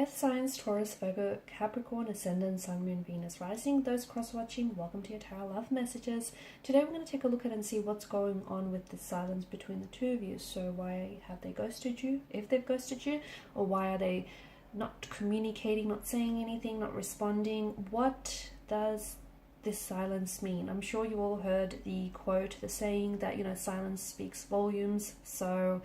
Earth signs, Taurus, Virgo, Capricorn, Ascendant, Sun, Moon, Venus, Rising. Those cross-watching, welcome to your Tarot Love Messages. Today we're going to take a look at and see what's going on with the silence between the two of you. So why have they ghosted you, if they've ghosted you, or why are they not communicating, not saying anything, not responding? What does this silence mean? I'm sure you all heard the quote, the saying that, silence speaks volumes. So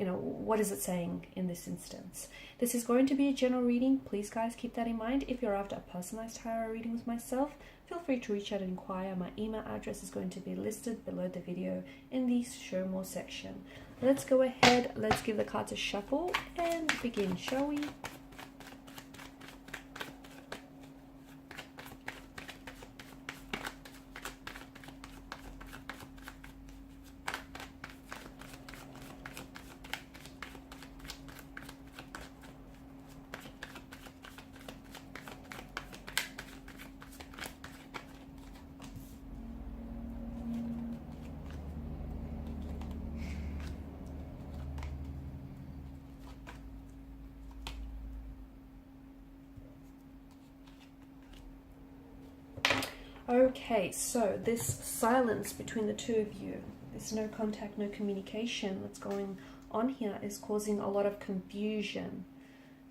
what is it saying in this instance? This is going to be a general reading. Please, guys, keep that in mind. If you're after a personalized tarot reading with myself, feel free to reach out and inquire. My email address is going to be listed below the video in the show more section. Let's go ahead. Let's give the cards a shuffle and begin, shall we? Okay, so this silence between the two of you, this no contact, no communication that's going on here is causing a lot of confusion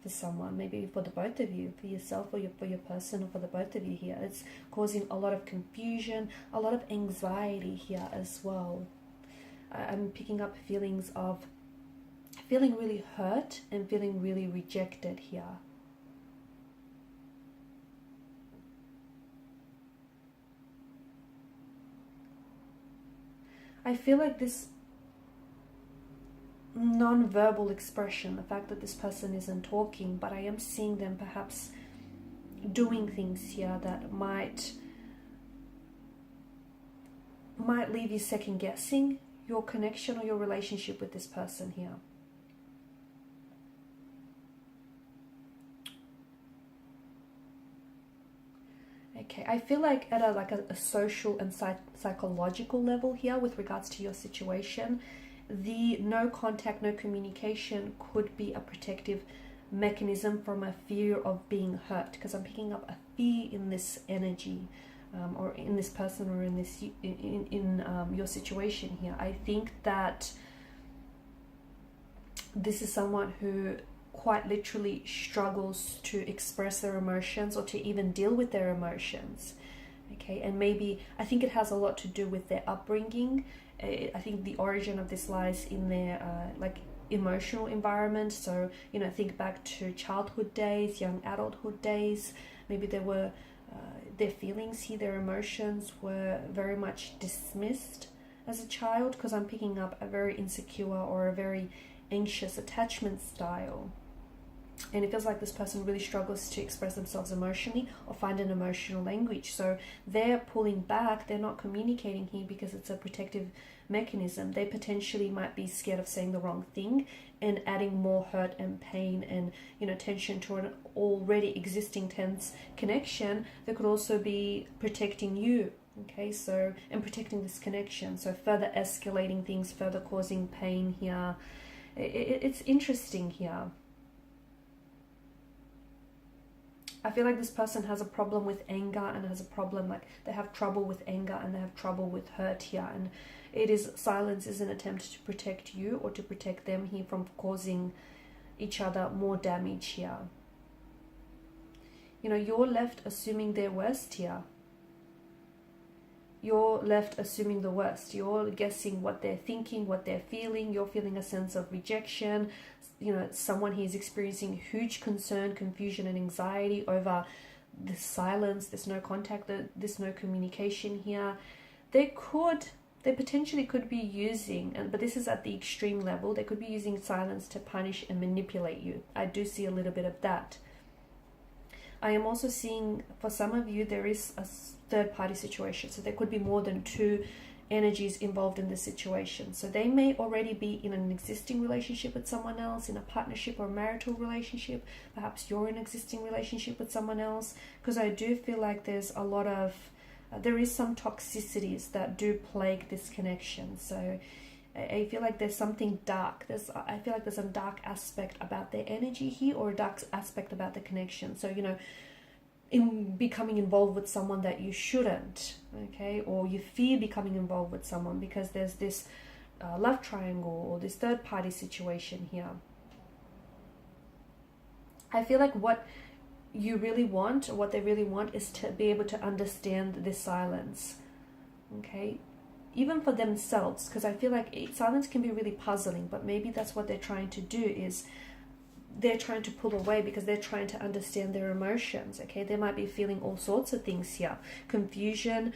for someone, maybe for the both of you, for yourself or for your person, or for the both of you here. It's causing a lot of confusion, a lot of anxiety here as well. I'm picking up feelings of feeling really hurt and feeling really rejected here. I feel like this non-verbal expression, the fact that this person isn't talking, but I am seeing them perhaps doing things here that might leave you second guessing your connection or your relationship with this person here. Okay, I feel like at a social and psychological level here with regards to your situation, the no contact, no communication could be a protective mechanism from a fear of being hurt, because I'm picking up a fear in this energy, or in this person, or in this your situation here. I think that this is someone who quite literally struggles to express their emotions or to even deal with their emotions. Okay, and maybe I think it has a lot to do with their upbringing. I think the origin of this lies in their emotional environment. So think back to childhood days, young adulthood days. Maybe there were their feelings here, their emotions were very much dismissed as a child, because I'm picking up a very insecure or a very anxious attachment style. And it feels like this person really struggles to express themselves emotionally or find an emotional language. So they're pulling back, they're not communicating here because it's a protective mechanism. They potentially might be scared of saying the wrong thing and adding more hurt and pain and tension to an already existing tense connection that could also be protecting you. Okay, so, and protecting this connection. So further escalating things, further causing pain here. It's interesting here. I feel like this person has a problem with anger and has a problem, like they have trouble with anger and they have trouble with hurt here. And silence is an attempt to protect you or to protect them here from causing each other more damage here. You're left assuming their worst here. You're left assuming the worst. You're guessing what they're thinking, what they're feeling. You're feeling a sense of rejection. Someone here is experiencing huge concern, confusion, and anxiety over this silence, this no contact, this no communication here. They potentially could be using, but this is at the extreme level, they could be using silence to punish and manipulate you. I do see a little bit of that. I am also seeing, for some of you, there is a third-party situation. So there could be more than two energies involved in this situation. So they may already be in an existing relationship with someone else, in a partnership or marital relationship. Perhaps you're in an existing relationship with someone else, because I do feel like there's a lot of, there is some toxicities that do plague this connection. So I feel like there's something dark. I feel like there's a dark aspect about their energy here, or a dark aspect about the connection. So, you know, in becoming involved with someone that you shouldn't, okay, or you fear becoming involved with someone because there's this love triangle or this third party situation here. I feel like what you really want, or what they really want, is to be able to understand this silence, okay, even for themselves, because I feel like silence can be really puzzling, but maybe that's what they're trying to do, is they're trying to pull away because they're trying to understand their emotions, okay. They might be feeling all sorts of things here, confusion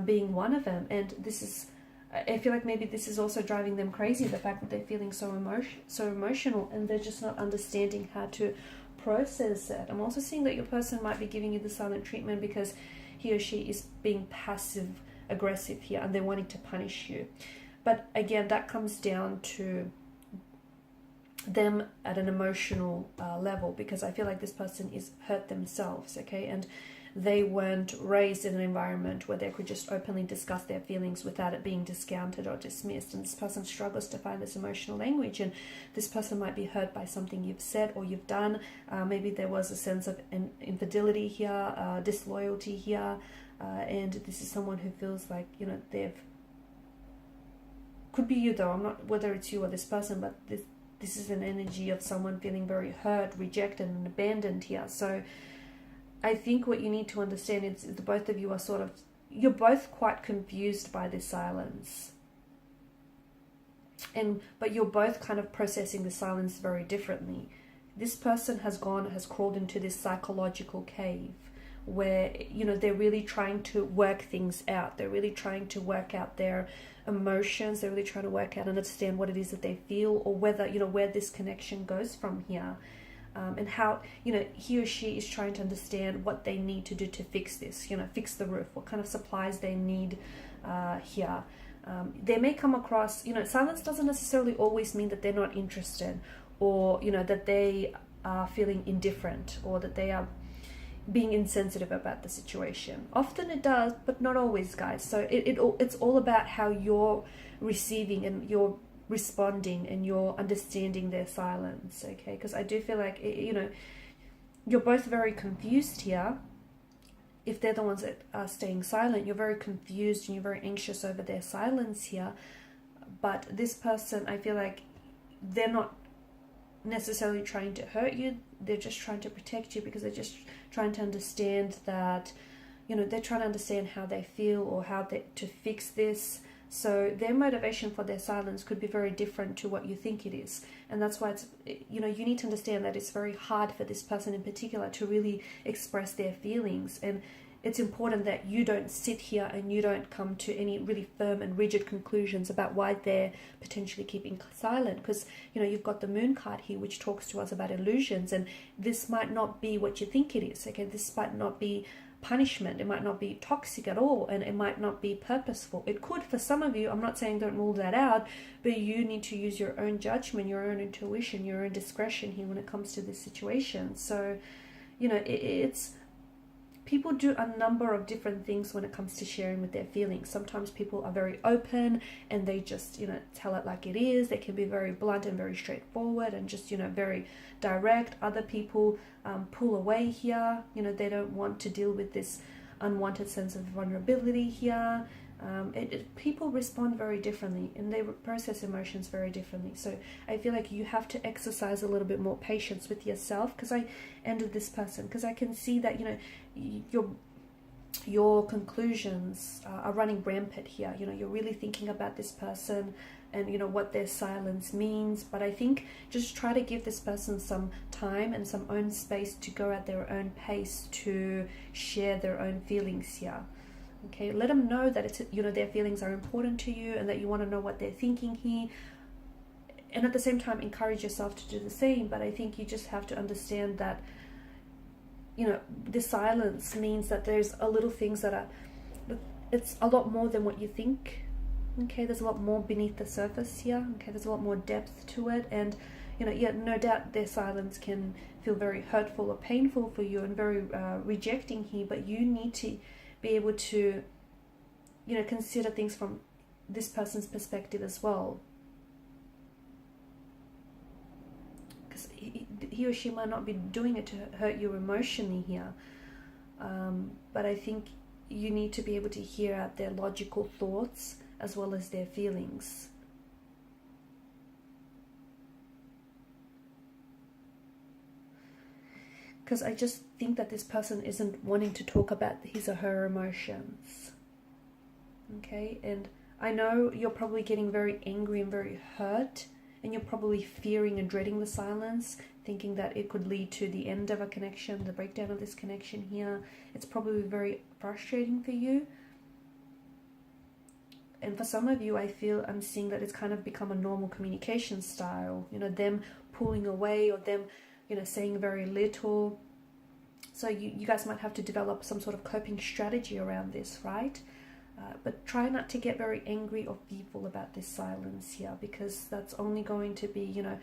being one of them, and this is, I feel like maybe this is also driving them crazy, the fact that they're feeling so emotional, and they're just not understanding how to process it. I'm also seeing that your person might be giving you the silent treatment because he or she is being passive aggressive here, and they're wanting to punish you. But again, that comes down to them at an emotional level, because I feel like this person is hurt themselves, okay, and they weren't raised in an environment where they could just openly discuss their feelings without it being discounted or dismissed, and this person struggles to find this emotional language, and this person might be hurt by something you've said or you've done. Maybe there was a sense of infidelity here, disloyalty here, and this is someone who feels like, you know, could be you though, I'm not whether it's you or this person, but this is an energy of someone feeling very hurt, rejected and abandoned here. So I think what you need to understand is the both of you are you're both quite confused by this silence, but you're both kind of processing the silence very differently. This person has crawled into this psychological cave where, you know, they're really trying to work things out. They're really trying to work out their emotions. They're really trying to work out and understand what it is that they feel, or whether, you know, where this connection goes from here. And how, you know, he or she is trying to understand what they need to do to fix this, you know, fix the roof, what kind of supplies they need here. They may come across, you know, silence doesn't necessarily always mean that they're not interested, or, you know, that they are feeling indifferent, or that they are being insensitive about the situation. Often it does, but not always, guys. So it's all about how you're receiving and you're responding and you're understanding their silence, okay? Because I do feel like, you know, you're both very confused here. If they're the ones that are staying silent, you're very confused and you're very anxious over their silence here. But this person, I feel like they're not necessarily trying to hurt you. They're just trying to protect you, because they're just trying to understand that, you know, they're trying to understand how they feel or to fix this. So their motivation for their silence could be very different to what you think it is. And that's why it's, you know, you need to understand that it's very hard for this person in particular to really express their feelings. And it's important that you don't sit here and you don't come to any really firm and rigid conclusions about why they're potentially keeping silent. Because, you know, you've got the moon card here, which talks to us about illusions. And this might not be what you think it is, okay? This might not be punishment, it might not be toxic at all, and it might not be purposeful. It could for some of you. I'm not saying don't rule that out, but you need to use your own judgment, your own intuition, your own discretion here when it comes to this situation. So, you know, it's people do a number of different things when it comes to sharing with their feelings. Sometimes people are very open and they just, you know, tell it like it is. They can be very blunt and very straightforward and just, you know, very direct. Other people pull away here. You know, they don't want to deal with this unwanted sense of vulnerability here. People respond very differently and they process emotions very differently. So I feel like you have to exercise a little bit more patience with yourself, because I ended this person because I can see that, you know, your conclusions are running rampant here. You know, you're really thinking about this person and, you know, what their silence means. But I think just try to give this person some time and some own space to go at their own pace to share their own feelings here. Okay, let them know that it's, you know, their feelings are important to you and that you want to know what they're thinking here. And at the same time, encourage yourself to do the same. But I think you just have to understand that, you know, the silence means that there's a little things that are, it's a lot more than what you think. Okay, there's a lot more beneath the surface here. Okay, there's a lot more depth to it. And, you know, yeah, no doubt their silence can feel very hurtful or painful for you and very rejecting here. But you need to be able to, you know, consider things from this person's perspective as well. he or she might not be doing it to hurt you emotionally here. But I think you need to be able to hear out their logical thoughts as well as their feelings. Because I just think that this person isn't wanting to talk about his or her emotions. Okay, and I know you're probably getting very angry and very hurt, and you're probably fearing and dreading the silence, thinking that it could lead to the end of a connection, the breakdown of this connection here. It's probably very frustrating for you. And for some of you, I'm seeing that it's kind of become a normal communication style, you know, them pulling away or them, you know, saying very little. So you guys might have to develop some sort of coping strategy around this, right? But try not to get very angry or fearful about this silence here, because that's only going to be, you know,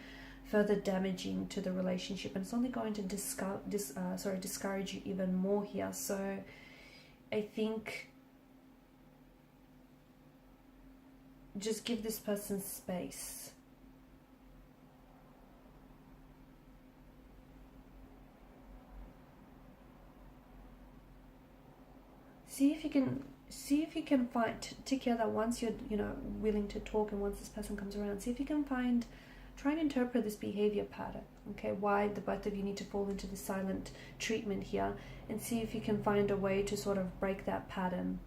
further damaging to the relationship, and it's only going to discourage you even more here. So I think just give this person space. See if you can find together, once you're, you know, willing to talk, and once this person comes around, see if you can try and interpret this behavior pattern. Okay, why the both of you need to fall into the silent treatment here, and see if you can find a way to sort of break that pattern,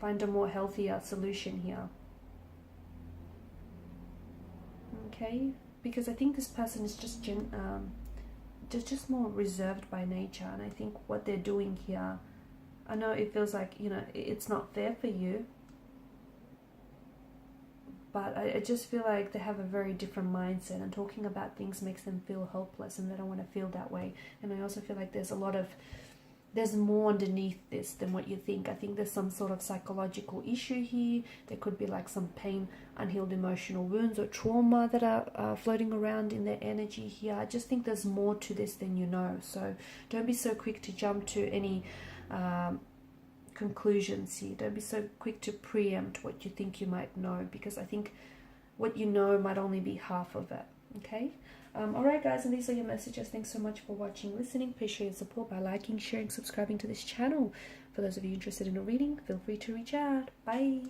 find a more healthier solution here. Okay, because I think this person is just more reserved by nature, and I think what they're doing here, I know it feels like, you know, it's not fair for you, but I just feel like they have a very different mindset, and talking about things makes them feel hopeless, and they don't want to feel that way. And I also feel like there's more underneath this than what you think. I think there's some sort of psychological issue here. There could be like some pain, unhealed emotional wounds or trauma that are floating around in their energy here. I just think there's more to this than you know. So don't be so quick to jump to any conclusions here. Don't be so quick to preempt what you think you might know, because I think what you know might only be half of it. Okay, alright guys, and these are your messages. Thanks so much for watching, listening. Please show your support by liking, sharing, subscribing to this channel. For those of you interested in a reading, feel free to reach out. Bye.